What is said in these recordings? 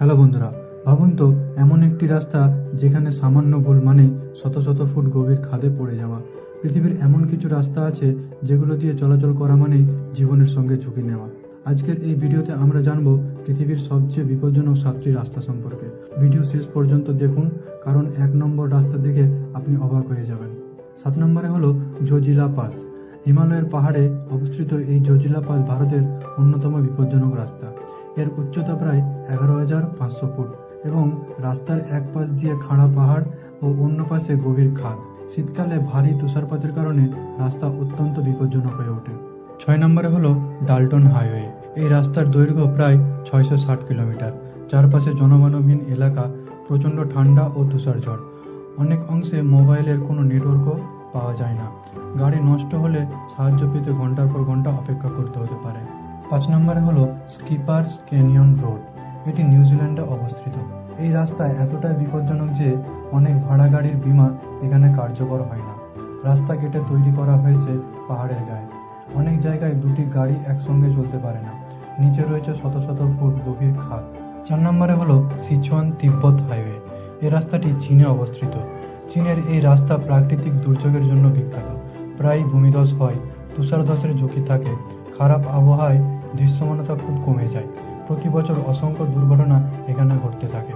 Hello বন্ধুরা, ভাবুন তো এমন একটি রাস্তা যেখানে সামান্য ভুল মানে শত শত ফুট গভীর খাদে পড়ে যাওয়া। পৃথিবীর এমন কিছু রাস্তা আছে যেগুলো দিয়ে চলাচল করা মানেই জীবনের সঙ্গে ঝুঁকি নেওয়া। আজকের এই ভিডিওতে আমরা জানব পৃথিবীর সবচেয়ে বিপজ্জনক 7টি রাস্তা সম্পর্কে। ভিডিও শেষ পর্যন্ত দেখুন, কারণ 1 নম্বর রাস্তা দেখে আপনি অবাক হয়ে যাবেন। 7 নম্বরে হলো জোজিলা পাস। হিমালয়ের পাহাড়ে অবস্থিত এই জোজিলা পাস ভারতের অন্যতম বিপজ্জনক রাস্তা। এর উচ্চতা প্রায় 11,500 ফুট এবং রাস্তার এক পাশ দিয়ে খাড়া পাহাড় ও অন্য পাশে গভীর খাদ। শীতকালে ভারী তুষারপাতের কারণে রাস্তা অত্যন্ত বিপজ্জনক হয়ে ওঠে। 6 নম্বরে হলো ডাল্টন হাইওয়ে। এই রাস্তার দৈর্ঘ্য প্রায় 660 কিলোমিটার। চারপাশে জনমানবহীন এলাকা, প্রচণ্ড ঠান্ডা ও তুষারঝড়। অনেক অংশে মোবাইলের কোনো নেটওয়ার্কও পাওয়া যায় না। গাড়ি নষ্ট হলে সাহায্য পেতে ঘন্টার পর ঘন্টা অপেক্ষা করতে হতে পারে। 5 নম্বরে হলো স্কিপার্স ক্যানিয়ন রোড। এটি নিউজিল্যান্ডে অবস্থিত। এই রাস্তা এতটাই বিপজ্জনক যে অনেক ভাড়া গাড়ির বীমা এখানে কার্যকর হয় না। রাস্তা কেটে তৈরি করা হয়েছে পাহাড়ের গায়ে। অনেক জায়গায় দুটি গাড়ি একসঙ্গে চলতে পারে না। নিচে রয়েছে শত শত ফুট গভীর খাদ। 4 নম্বরে হলো সিচুয়ান তিব্বত হাইওয়ে। এই রাস্তাটি চীনে অবস্থিত। চীনের এই রাস্তা প্রাকৃতিক দুর্যোগের জন্য বিখ্যাত। প্রায় ভূমিধস হয়, তুষারধসের ঝুঁকি থাকে, খারাপ আবহাওয়ায় দৃশ্যমানতা খুব কমে যায়। প্রতি বছর অসংখ্য দুর্ঘটনা এখানে ঘটতে থাকে।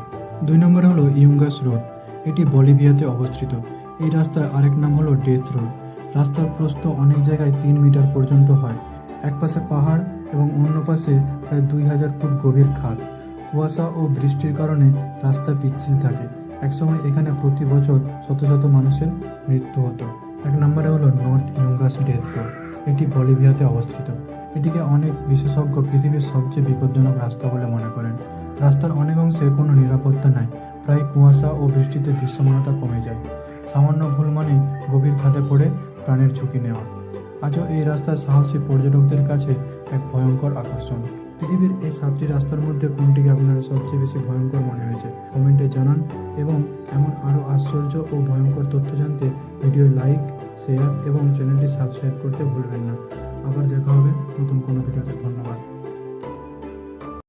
2 নম্বরে হলো ইয়ুঙ্গাস রোড। এটি বলিভিয়াতে অবস্থিত। এই রাস্তার আরেক নাম হলো ডেথ রোড। রাস্তার প্রস্থ অনেক জায়গায় 3 মিটার পর্যন্ত হয়। এক পাশে পাহাড় এবং অন্য পাশে প্রায় 2000 ফুট গভীর খাদ। কুয়াশা ও বৃষ্টির কারণে রাস্তা পিচ্ছিল থাকে। একসময় এখানে প্রতি বছর শত শত মানুষের মৃত্যু হতো। 1 নম্বরে হলো নর্থ ইয়ুঙ্গাস ডেথ রোড। এটি বলিভিয়াতে অবস্থিত। এটিকে অনেক বিশেষজ্ঞ পৃথিবীর সবচেয়ে বিপজ্জনক রাস্তা বলে মনে করেন। রাস্তার অনেক অংশে কোনো নিরাপত্তা নাই। প্রায় কুয়াশা ও বৃষ্টিতে দৃশ্যমানতা কমে যায়। সামান্য ভুল মানেই গভীর খাদে পড়ে প্রাণের ঝুঁকি নেওয়া। আজও এই রাস্তা সাহসী পর্যটকদের কাছে এক ভয়ঙ্কর আকর্ষণ। পৃথিবীর এই 7টি রাস্তার মধ্যে কোনটিকে আপনার সবচেয়ে বেশি ভয়ঙ্কর মনে হয়েছে কমেন্টে জানান, এবং এমন আরও আশ্চর্য ও ভয়ঙ্কর তথ্য জানতে ভিডিও লাইক, শেয়ার এবং চ্যানেলটি সাবস্ক্রাইব করতে ভুলবেন না। আবার দেখা হবে নতুন কোনো ভিডিওতে। ধন্যবাদ।